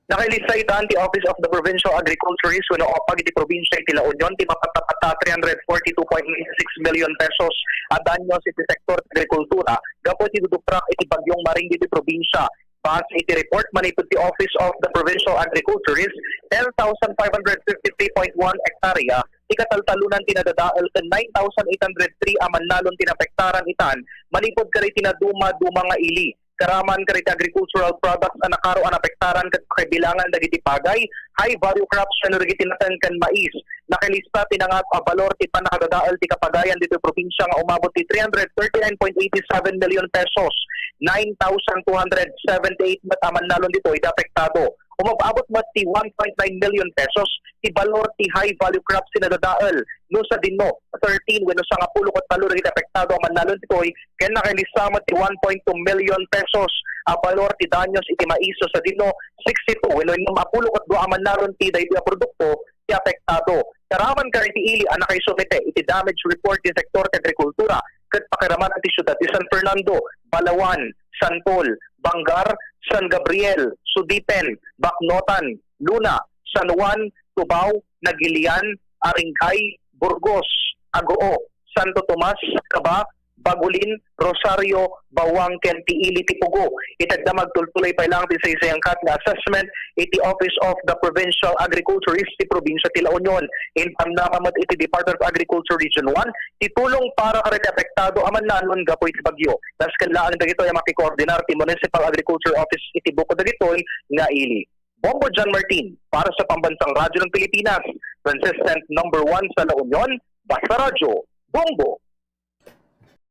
Nakilista itaan ti Office of the Provincial Agriculturist wano opag iti Probinsya iti La Union ti mapatapata 342.96 million pesos at Danyos iti sektor agrikultura gapu iti duduprak iti Bagyong Maring iti Probinsya. Base iti report manipod ti Office of the Provincial Agriculturist 10,553.1 hektarya ikataltalunan tinadadaal ken 9,803 aman nalon tinapektaran itan manipod kari tinaduma-duma nga ili. Karaman kariti agricultural products anakaro anapektaran ket pakibilangan dagiti pagay high value crops ken rigitinatan ken mais nakilista tinangat a balor ti panakadadaal ti kapagayan dito probinsya nga umabot ti 339.87 million pesos 9,278 met aman nalon dito idapektado umabot mat ti 1.9 million pesos ti balor ti high value crops sinadadaal no sa dinno 13 wenno sa nga pulo ket balor iti apektado aman nalon ditoy ken nakilista mat ti 1.2 million pesos a balor ti Danyos iti mais sa dinno 62 wenno mapulo ket 2 aman nalon ti daytoy a produkto ti apektado karaman kariti ili ana kay sumite iti damage report ti sektor agrikultura ket pakiraman ti syudad ti San Fernando, Balawan, San Paul, Bangar, San Gabriel, Sudipen, Bacnotan, Luna, San Juan, Tubao, Nagilian, Aringay, Burgos, Agoo, Santo Tomas, Kaba, Bagulin, Rosario, Bawang, ken Tiili, Tipugo. Itagdamag tultulay pa lang ti saysayangkat nga assessment iti Office of the Provincial Agriculturist ti Probinsya ti La Union. In pamnakamat iti Department of Agriculture Region 1, titulong para kariti apektado aman nanon gapoy ti bagyo. Das kanlaan dagitoy ang makikoordinar ti Municipal Agriculture Office iti Buko dagitoy nga ili. Bombo John Martin para sa Pambansang Radyo ng Pilipinas, consistent number 1 sa La Union, Basta Radyo, Bombo.